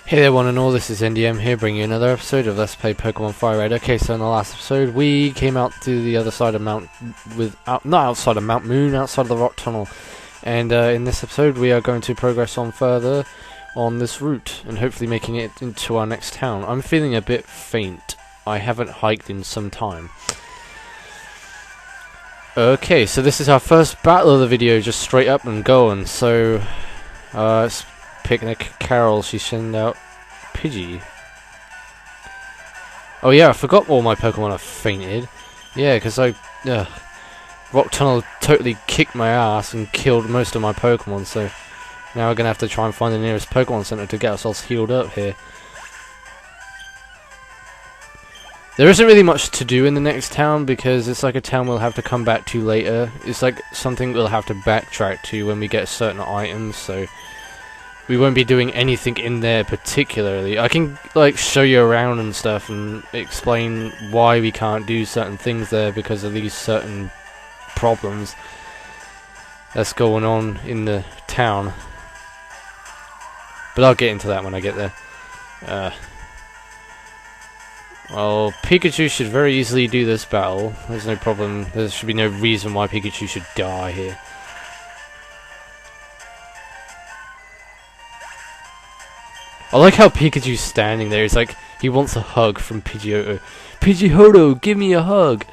Hey there one and all, this is NDM here bringing you another episode of Let's Play Pokemon Fire Red. Okay, so in the last episode we came out to the other side of not outside of Mount Moon, outside of the rock tunnel. And in this episode we are going to progress on further on this route and hopefully making it into our next town. I'm feeling a bit faint. I haven't hiked in some time. Okay, so this is our first battle of the video, just straight up and going. So, it's Picnic Carol, she sent out Pidgey. Oh yeah, I forgot all my Pokemon have fainted. Yeah, because Rock Tunnel totally kicked my ass and killed most of my Pokemon, so now we're going to have to try and find the nearest Pokemon Center to get ourselves healed up here. There isn't really much to do in the next town because it's like a town we'll have to come back to later. It's like something we'll have to backtrack to when we get certain items, so we won't be doing anything in there particularly. I can like show you around and stuff and explain why we can't do certain things there because of these certain problems that's going on in the town. But I'll get into that when I get there. Well, Pikachu should very easily do this battle. There's no problem. There should be no reason why Pikachu should die here. I like how Pikachu's standing there. It's like he wants a hug from Pidgeotto. Pidgeotto, give me a hug!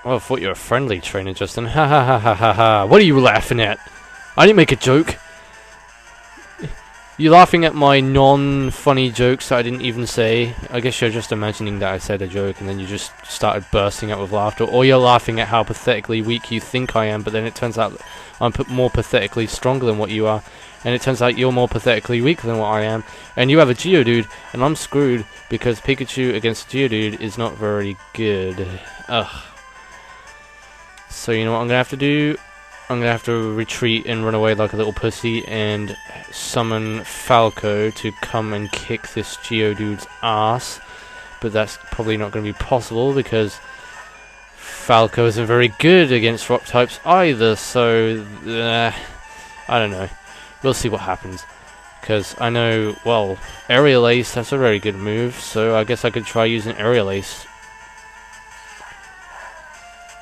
Oh, I thought you were a friendly trainer, Justin. Ha ha ha ha ha ha. What are you laughing at? I didn't make a joke. You're laughing at my non-funny jokes that I didn't even say. I guess you're just imagining that I said a joke and then you just started bursting out with laughter. Or you're laughing at how pathetically weak you think I am, but then it turns out I'm more pathetically stronger than what you are. And it turns out you're more pathetically weak than what I am. And you have a Geodude, and I'm screwed because Pikachu against Geodude is not very good. Ugh. So you know what I'm going to have to do? I'm going to have to retreat and run away like a little pussy and summon Falco to come and kick this Geodude's ass. But that's probably not going to be possible because Falco isn't very good against rock types either, so I don't know. We'll see what happens. Because I know, well, Aerial Ace, that's a very good move, so I guess I could try using Aerial Ace.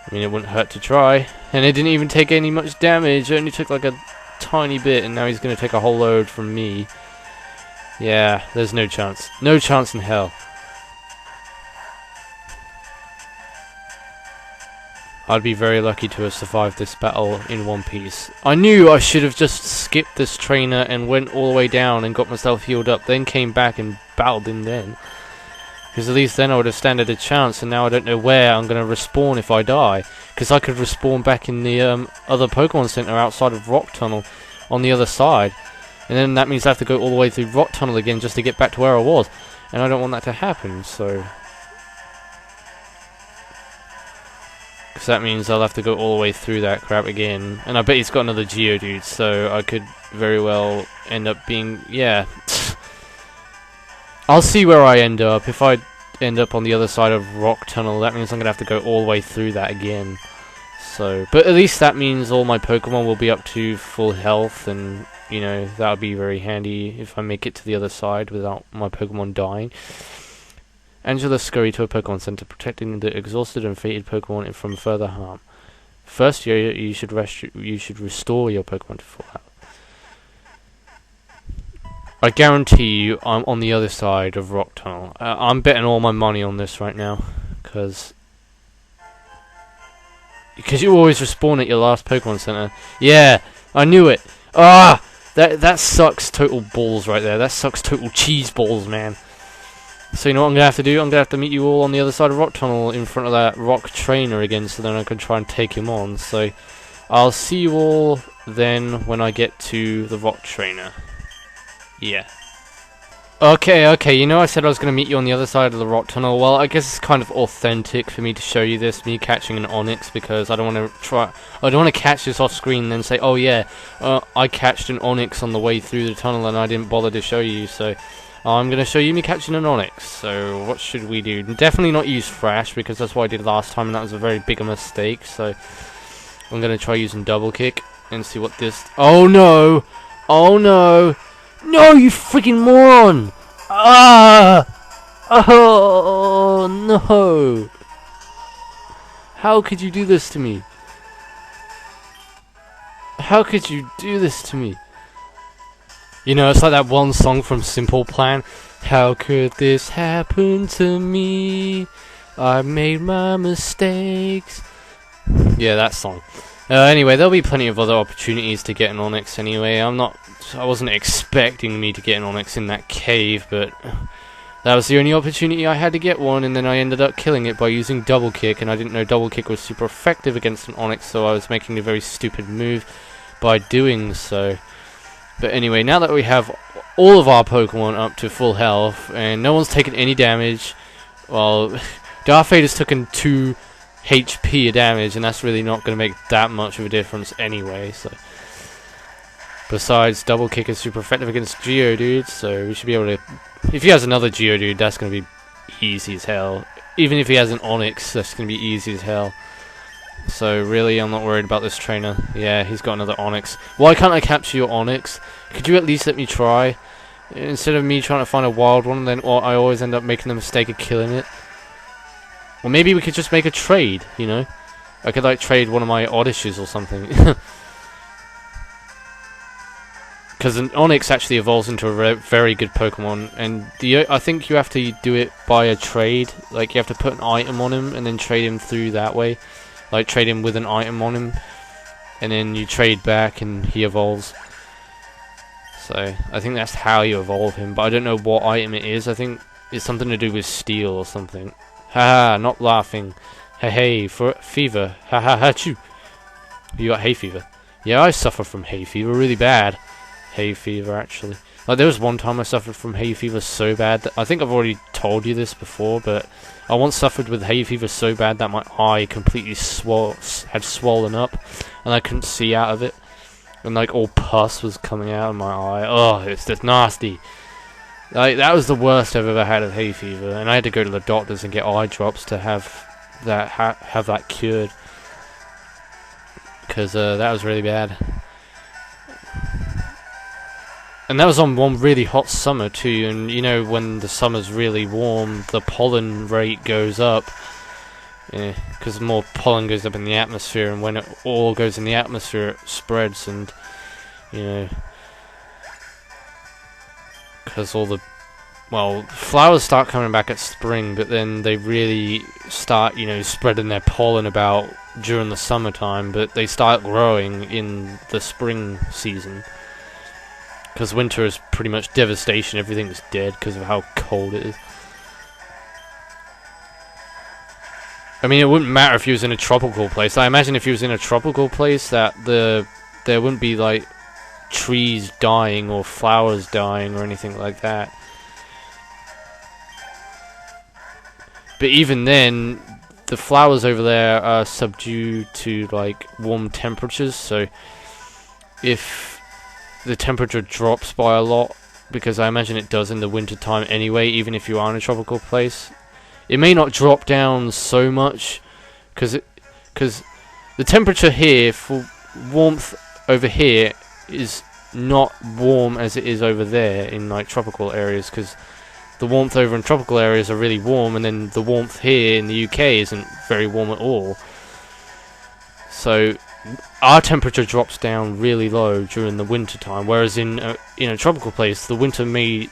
I mean, it wouldn't hurt to try. And it didn't even take any much damage. It only took like a tiny bit, and now he's going to take a whole load from me. Yeah, there's no chance. No chance in hell. I'd be very lucky to have survived this battle in one piece. I knew I should have just skipped this trainer and went all the way down and got myself healed up, then came back and battled him then. Because at least then I would have standed a chance, and now I don't know where I'm going to respawn if I die. Because I could respawn back in the other Pokemon Center outside of Rock Tunnel on the other side. And then that means I have to go all the way through Rock Tunnel again just to get back to where I was. And I don't want that to happen, so... Because that means I'll have to go all the way through that crap again. And I bet he's got another Geodude, so I could very well end up being... yeah... I'll see where I end up. If I end up on the other side of Rock Tunnel, that means I'm going to have to go all the way through that again. So, but at least that means all my Pokemon will be up to full health, and, you know, that would be very handy if I make it to the other side without my Pokemon dying. Angela scurry to a Pokemon Center, protecting the exhausted and fated Pokemon from further harm. First, you should restore your Pokemon to full health. I guarantee you I'm on the other side of Rock Tunnel. I'm betting all my money on this right now. Because you always respawn at your last Pokemon Center. Yeah, I knew it. Ah! That sucks total balls right there. That sucks total cheese balls, man. So you know what I'm going to have to do? I'm going to have to meet you all on the other side of Rock Tunnel in front of that rock trainer again, so then I can try and take him on. So I'll see you all then when I get to the rock trainer. Yeah. Okay, you know I said I was going to meet you on the other side of the rock tunnel. Well, I guess it's kind of authentic for me to show you this, me catching an Onix, because I don't want to catch this off screen and then say, oh yeah, I catched an Onix on the way through the tunnel and I didn't bother to show you, so I'm going to show you me catching an Onix. So what should we do? Definitely not use Thrash, because that's what I did last time and that was a very big mistake, so I'm gonna try using double kick and see what this. Oh no! Oh no! No, you freaking moron! Ah! Oh no! How could you do this to me? How could you do this to me? You know, it's like that one song from Simple Plan. How could this happen to me? I made my mistakes. Yeah, that song. Anyway, there'll be plenty of other opportunities to get an Onyx anyway. I wasn't expecting me to get an Onyx in that cave, but that was the only opportunity I had to get one, and then I ended up killing it by using double kick, and I didn't know double kick was super effective against an Onyx, so I was making a very stupid move by doing so. But anyway, now that we have all of our Pokemon up to full health, and no one's taken any damage, well, Darth Vader's taken 2 HP of damage, and that's really not going to make that much of a difference anyway, so. Besides, double kick is super effective against Geodude, so we should be able to. If he has another Geodude, that's going to be easy as hell. Even if he has an Onyx, that's going to be easy as hell. So really, I'm not worried about this trainer. Yeah, he's got another Onyx. Why can't I capture your Onyx? Could you at least let me try? Instead of me trying to find a wild one, then I always end up making the mistake of killing it. Or maybe we could just make a trade, you know? I could like trade one of my Oddishes or something. Because an Onyx actually evolves into a very good Pokemon, and I think you have to do it by a trade. Like, you have to put an item on him and then trade him through that way. Like, trade him with an item on him, and then you trade back and he evolves. So, I think that's how you evolve him, but I don't know what item it is. I think it's something to do with steel or something. Haha, not laughing. Hey, for fever. Haha, achoo. You got hay fever. Yeah, I suffer from hay fever really bad. Hay fever, actually. Like, there was one time I suffered from hay fever so bad that I think I've already told you this before, but I once suffered with hay fever so bad that my eye completely had swollen up, and I couldn't see out of it, and like all pus was coming out of my eye. Oh, it's just nasty. Like, that was the worst I've ever had of hay fever, and I had to go to the doctors and get eye drops to have that cured, because that was really bad. And that was on one really hot summer too, and you know, when the summer's really warm, the pollen rate goes up. Yeah, because more pollen goes up in the atmosphere, and when it all goes in the atmosphere, it spreads, and, you know, because all the, well, flowers start coming back at spring, but then they really start, you know, spreading their pollen about during the summertime, but they start growing in the spring season. Because winter is pretty much devastation, everything's dead because of how cold it is. I mean, it wouldn't matter if he was in a tropical place. I imagine if he was in a tropical place, that there wouldn't be, like, trees dying or flowers dying or anything like that. But even then, the flowers over there are subdued to, like, warm temperatures, so if the temperature drops by a lot, because I imagine it does in the winter time anyway, even if you are in a tropical place, it may not drop down so much, because the temperature here for warmth over here is not warm as it is over there in like tropical areas, because the warmth over in tropical areas are really warm, and then the warmth here in the UK isn't very warm at all. So our temperature drops down really low during the winter time, whereas in a tropical place, the winter may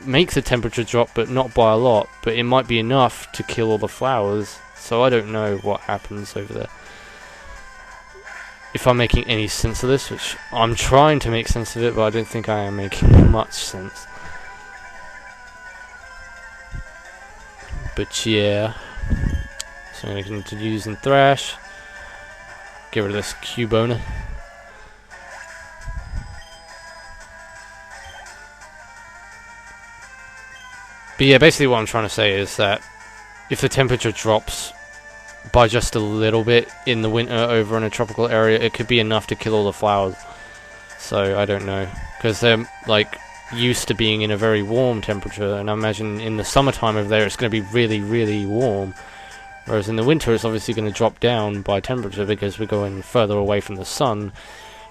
make the temperature drop, but not by a lot. But it might be enough to kill all the flowers. So I don't know what happens over there. If I'm making any sense of this, which I'm trying to make sense of it, but I don't think I am making much sense. But yeah, so I'm going to continue using Thrash. Get rid of this Cubona. But yeah, basically what I'm trying to say is that if the temperature drops by just a little bit in the winter over in a tropical area, it could be enough to kill all the flowers. So I don't know, because they're like used to being in a very warm temperature, and I imagine in the summertime over there it's going to be really, really warm. Whereas in the winter, it's obviously going to drop down by temperature because we're going further away from the sun.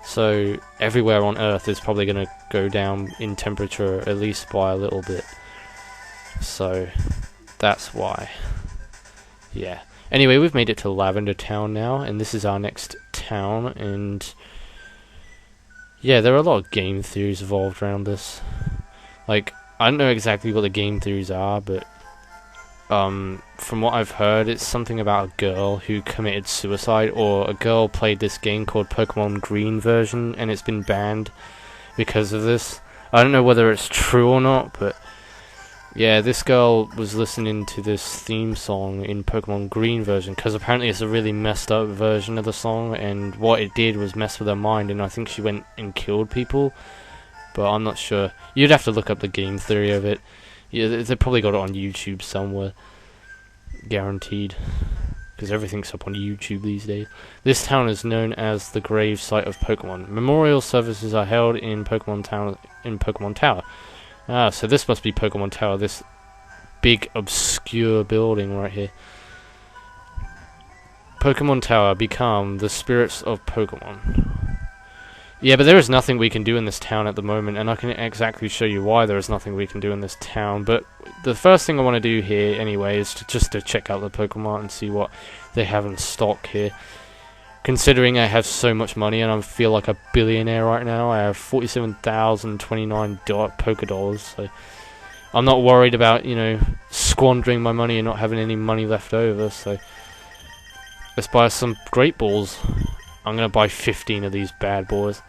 So everywhere on Earth is probably going to go down in temperature at least by a little bit. So that's why. Yeah. Anyway, we've made it to Lavender Town now, and this is our next town, and yeah, there are a lot of game theories evolved around this. Like, I don't know exactly what the game theories are, but from what I've heard, it's something about a girl who committed suicide, or a girl played this game called Pokémon Green version, and it's been banned because of this. I don't know whether it's true or not, but yeah, this girl was listening to this theme song in Pokémon Green version, because apparently it's a really messed up version of the song, and what it did was mess with her mind, and I think she went and killed people, but I'm not sure. You'd have to look up the game theory of it. Yeah, they probably got it on YouTube somewhere. Guaranteed. Because everything's up on YouTube these days. This town is known as the grave site of Pokemon. Memorial services are held in Pokemon Tower. Ah, so this must be Pokemon Tower, this big obscure building right here. Pokemon Tower, become the spirits of Pokemon. Yeah, but there is nothing we can do in this town at the moment, and I can exactly show you why there is nothing we can do in this town. But the first thing I want to do here, anyway, is just to check out the Pokemon and see what they have in stock here. Considering I have so much money and I feel like a billionaire right now, I have 47,029 Pokédollars, so I'm not worried about, you know, squandering my money and not having any money left over, so let's buy some Great Balls. I'm going to buy 15 of these bad boys.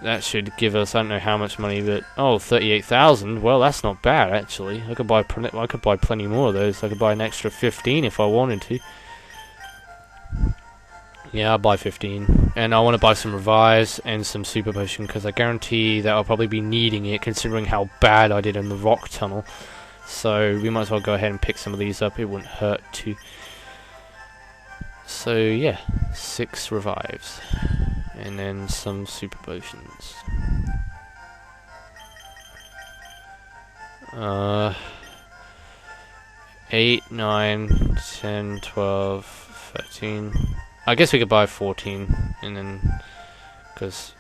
That should give us, I don't know how much money, but oh, 38,000. Well, that's not bad actually. I could buy plenty more of those. I could buy an extra 15 if I wanted to. Yeah, I'll buy 15. And I want to buy some Revives and some Super Potion, because I guarantee that I'll probably be needing it, considering how bad I did in the Rock Tunnel. So we might as well go ahead and pick some of these up. It wouldn't hurt to. So yeah, 6 Revives. And then some Super Potions. 8, 9, 10, 12, 13. I guess we could buy 14, and then, because,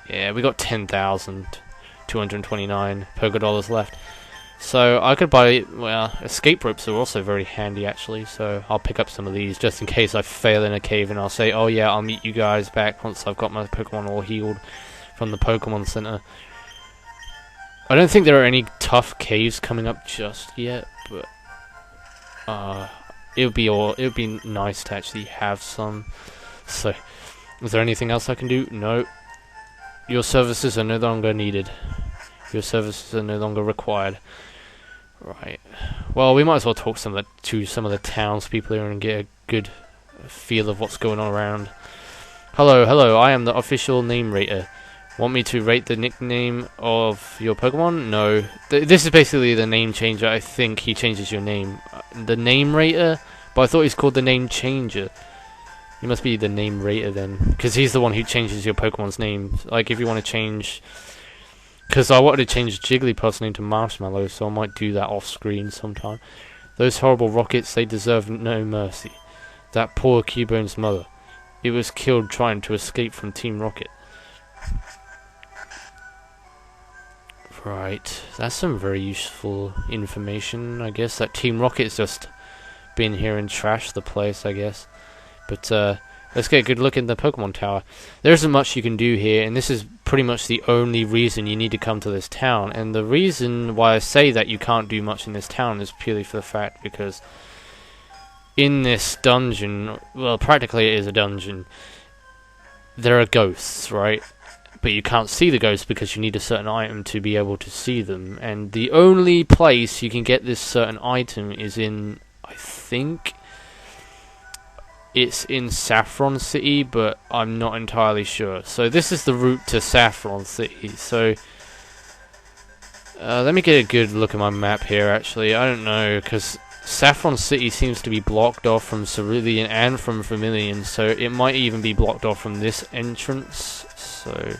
yeah, we got 10,229 Pokédollars left. So I could buy, well, escape ropes are also very handy actually, so I'll pick up some of these just in case I fail in a cave, and I'll say, oh yeah, I'll meet you guys back once I've got my Pokemon all healed from the Pokemon Center. I don't think there are any tough caves coming up just yet, but it would be nice to actually have some. So, is there anything else I can do? No. Your services are no longer needed. Your services are no longer required. Right. Well, we might as well talk to some of the townspeople here and get a good feel of what's going on around. Hello, I am the official name rater. Want me to rate the nickname of your Pokemon? No. This is basically the name changer. I think he changes your name. The name rater? But I thought he's called the name changer. He must be the name rater then, because he's the one who changes your Pokemon's name. Like, if you want to change... Because I wanted to change Jigglypuff's name to Marshmallow, so I might do that off-screen sometime. Those horrible rockets, they deserve no mercy. That poor Cubone's mother. It was killed trying to escape from Team Rocket. Right, that's some very useful information, I guess. That Team Rocket's just been here and trashed the place, I guess. But, let's get a good look in the Pokemon Tower. There isn't much you can do here, and this is pretty much the only reason you need to come to this town. And the reason why I say that you can't do much in this town is purely for the fact because in this dungeon, well, practically it is a dungeon, there are ghosts, right? But you can't see the ghosts because you need a certain item to be able to see them. And the only place you can get this certain item is in, I think... it's in Celadon City, but I'm not entirely sure. So this is the route to Celadon City. So let me get a good look at my map here, actually. I don't know, because Celadon City seems to be blocked off from Cerulean and from Vermilion, so it might even be blocked off from this entrance. So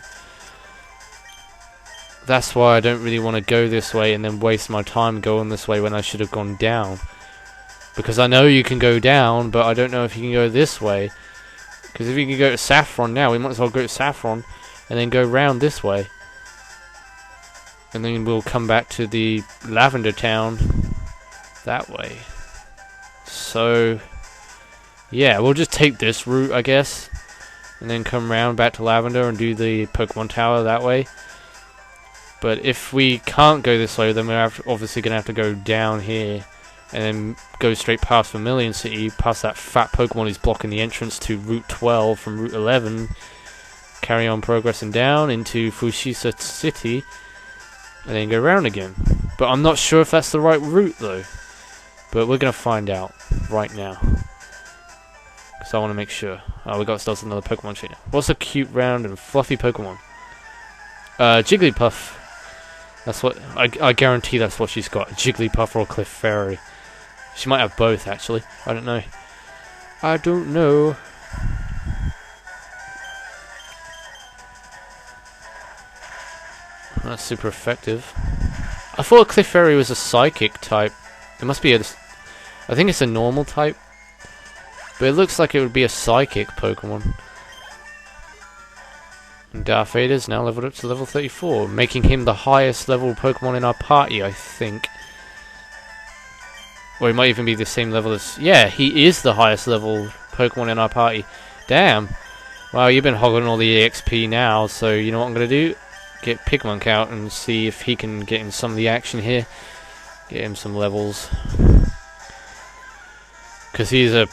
that's why I don't really want to go this way and then waste my time going this way when I should have gone down. Because I know you can go down, but I don't know if you can go this way. Because if you can go to Saffron now, we might as well go to Saffron and then go round this way. And then we'll come back to the Lavender Town that way. So, yeah, we'll just take this route, I guess. And then come round back to Lavender and do the Pokemon Tower that way. But if we can't go this way, then we're obviously going to have to go down here. And then go straight past Vermilion City, past that fat Pokemon who's blocking the entrance to Route 12 from Route 11. Carry on progressing down into Fushisa City. And then go round again. But I'm not sure if that's the right route though. But we're going to find out right now. Because I want to make sure. Oh, we got ourselves another Pokemon trainer. What's a cute, round, and fluffy Pokemon? Jigglypuff. That's what I guarantee that's what she's got. A Jigglypuff or a Clefairy. She might have both, actually. I don't know. I don't know. That's super effective. I thought a Clefairy was a Psychic type. It must be a... I think it's a normal type. But it looks like it would be a Psychic Pokemon. And Darth Vader's now leveled up to level 34, making him the highest level Pokemon in our party, I think. Or he might even be the same level as... Yeah, he is the highest level Pokemon in our party. Damn. Wow, you've been hogging all the EXP now, so you know what I'm going to do? Get Pigmonk out and see if he can get in some of the action here. Get him some levels. Because he's a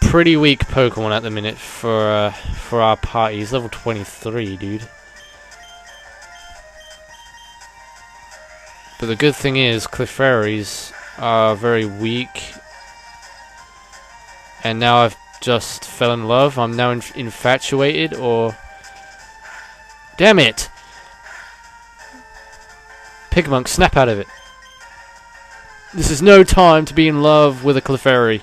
pretty weak Pokemon at the minute for our party. He's level 23, dude. But the good thing is, Clefairies are very weak. And now I've just fell in love. I'm now infatuated, or... Damn it! Pigmonk, snap out of it. This is no time to be in love with a Clefairy.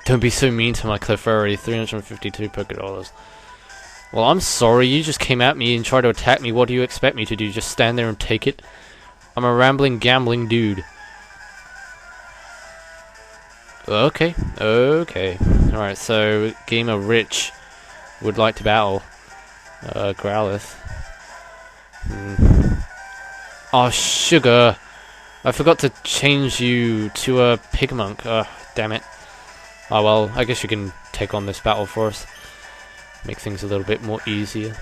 Don't be so mean to my Clefairy. 352 Pokédollars. Well, I'm sorry. You just came at me and tried to attack me. What do you expect me to do? Just stand there and take it? I'm a rambling, gambling dude. Okay. Okay. Alright, so Gamer Rich would like to battle Growlithe. Oh, sugar. I forgot to change you to a Pigmonk. Damn it. Oh well, I guess you can take on this battle for us. Make things a little bit more easier.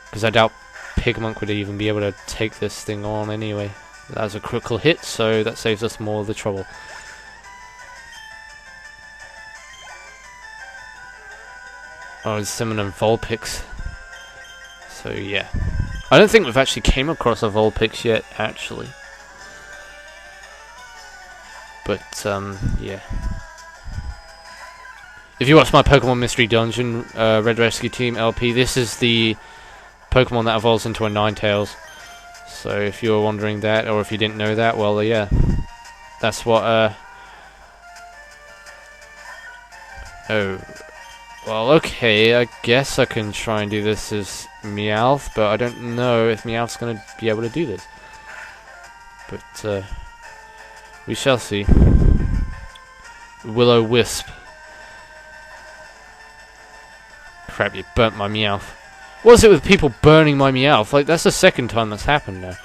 Because I doubt Pigmonk would even be able to take this thing on anyway. That's a critical hit, so that saves us more of the trouble. Oh, it's summoning Vulpix. So yeah. I don't think we've actually came across a Vulpix yet, actually. But, yeah. If you watch my Pokemon Mystery Dungeon, Red Rescue Team LP, this is the Pokemon that evolves into a Ninetales. So if you were wondering that, or if you didn't know that, well, yeah. That's what, Oh. Well, okay, I guess I can try and do this as Meowth, but I don't know if Meowth's going to be able to do this. But, we shall see. Will-O-Wisp. Crap, you burnt my Meowth. What is it with people burning my Meowth? Like, that's the second time that's happened now.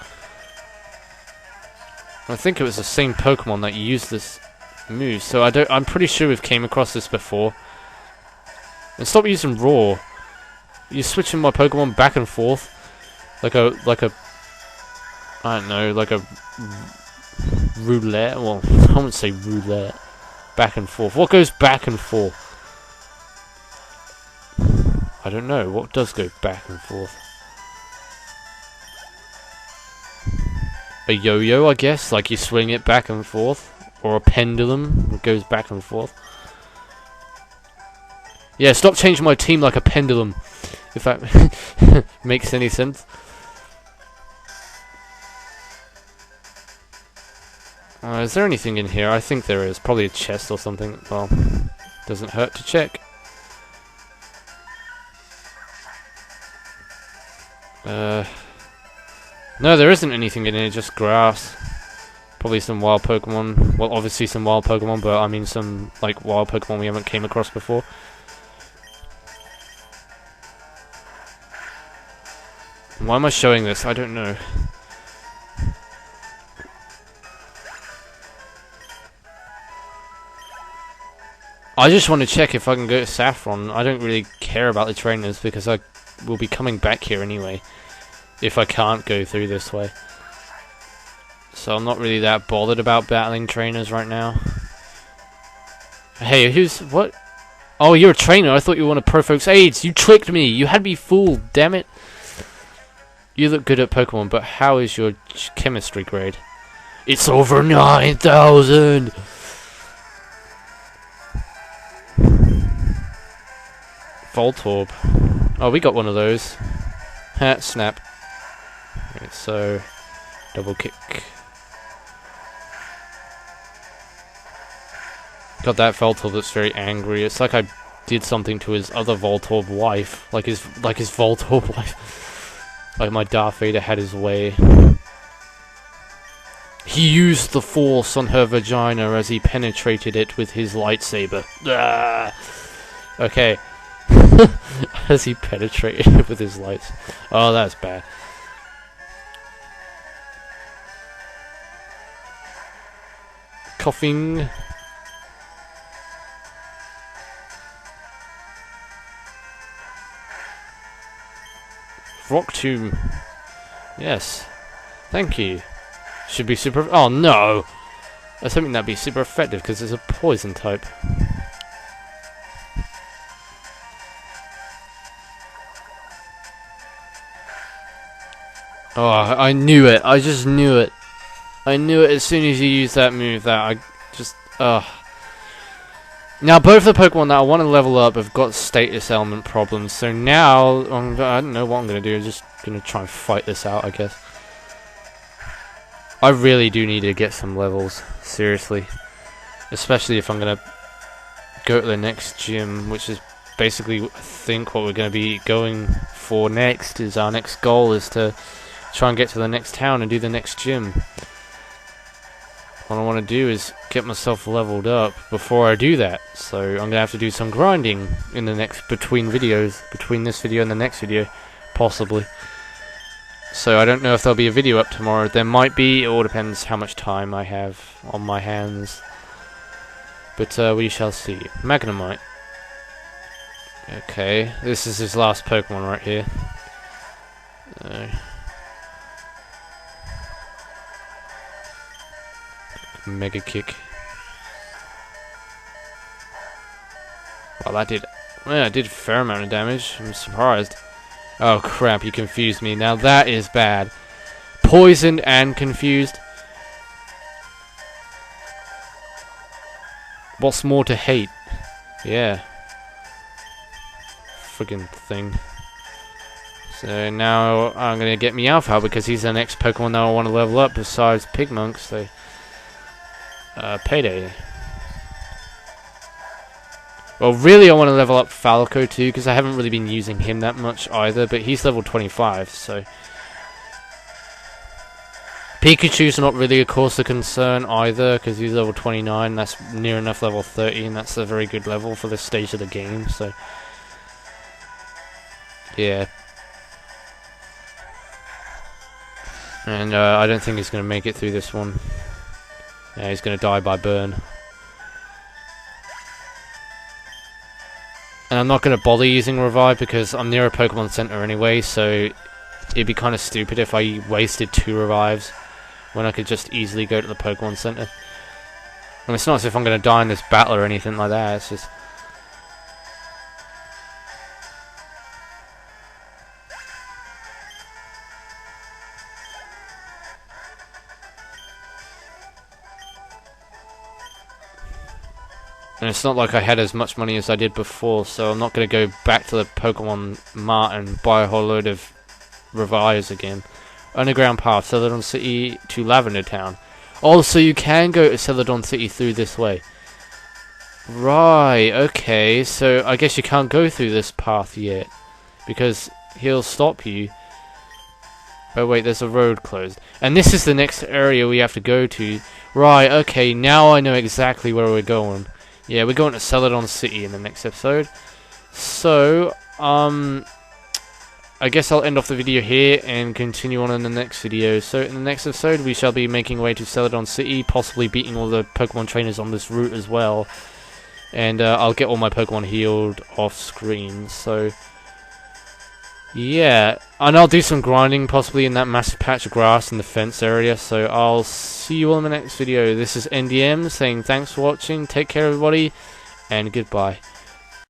I think it was the same Pokemon that used this move, so I'm pretty sure we've came across this before. And stop using Raw. You're switching my Pokemon back and forth. Like a I don't know, like a roulette. Well, I wouldn't say roulette. Back and forth. What goes back and forth? I don't know. What does go back and forth? A yo-yo, I guess. Like you swing it back and forth. Or a pendulum that goes back and forth. Yeah, stop changing my team like a pendulum. If that makes any sense. Is there anything in here? I think there is. Probably a chest or something. Well, doesn't hurt to check. No, there isn't anything in here, just grass. Probably some wild Pokemon. Well, obviously some wild Pokemon, but I mean some, like, wild Pokemon we haven't came across before. Why am I showing this? I don't know. I just want to check if I can go to Saffron. I don't really care about the trainers because I will be coming back here anyway if I can't go through this way. So I'm not really that bothered about battling trainers right now. Hey, what? Oh, you're a trainer. I thought you wanted Pro Folks AIDS. You tricked me. You had me fooled. Damn it. You look good at Pokemon, but how is your chemistry grade? It's over 9,000. Voltorb. Oh, we got one of those. Ha, snap. Okay, so, double kick. Got that Voltorb that's very angry. It's like I did something to his other Voltorb wife. Like his Voltorb wife. Like my Darth Vader had his way. He used the Force on her vagina as he penetrated it with his lightsaber. Ah! Okay. As he penetrated it with his lights. Oh, that's bad. Coughing. Rock Tomb. Yes. Thank you. Should be super... Oh, no! I was hoping that'd be super effective because it's a poison type. Oh, I knew it. I just knew it. I knew it as soon as you used that move. That I just... Now, both the Pokemon that I want to level up have got status element problems. So now, I don't know what I'm going to do. I'm just going to try and fight this out, I guess. I really do need to get some levels. Seriously. Especially if I'm going to go to the next gym, which is basically, I think, what we're going to be going for next. Is our next goal is to try and get to the next town and do the next gym. What I want to do is get myself leveled up before I do that. So I'm going to have to do some grinding in the next, between videos, between this video and the next video, possibly. So I don't know if there'll be a video up tomorrow. There might be, it all depends how much time I have on my hands. But we shall see. Magnemite. Okay, this is his last Pokemon right here. Mega kick. Well, that did a fair amount of damage. I'm surprised. Oh crap, you confused me. Now that is bad. Poisoned and confused. What's more to hate? Yeah. Friggin' thing. So now I'm gonna get Meowth because he's the next Pokemon that I want to level up besides Pigmonk. So Payday. Well, really I want to level up Falco too, because I haven't really been using him that much either, but he's level 25, so... Pikachu's not really a cause of concern either, because he's level 29, that's near enough level 30, and that's a very good level for this stage of the game, so... Yeah. And I don't think he's going to make it through this one. Yeah, he's going to die by burn. And I'm not going to bother using Revive because I'm near a Pokemon Center anyway, so it'd be kind of stupid if I wasted 2 Revives when I could just easily go to the Pokemon Center. And it's not as if I'm going to die in this battle or anything like that, it's just... And it's not like I had as much money as I did before, so I'm not going to go back to the Pokemon Mart and buy a whole load of Revives again. Underground path, Celadon City to Lavender Town. Oh, so you can go to Celadon City through this way. Right, okay, so I guess you can't go through this path yet, because he'll stop you. Oh wait, there's a road closed. And this is the next area we have to go to. Right, okay, now I know exactly where we're going. Yeah, we're going to Celadon City in the next episode. So, I guess I'll end off the video here and continue on in the next video. So in the next episode we shall be making way to Celadon City, possibly beating all the Pokemon trainers on this route as well. And I'll get all my Pokemon healed off screen, so yeah. And I'll do some grinding possibly in that massive patch of grass in the fence area, so I'll see you all in the next video. This is NDM saying thanks for watching, take care everybody, and goodbye.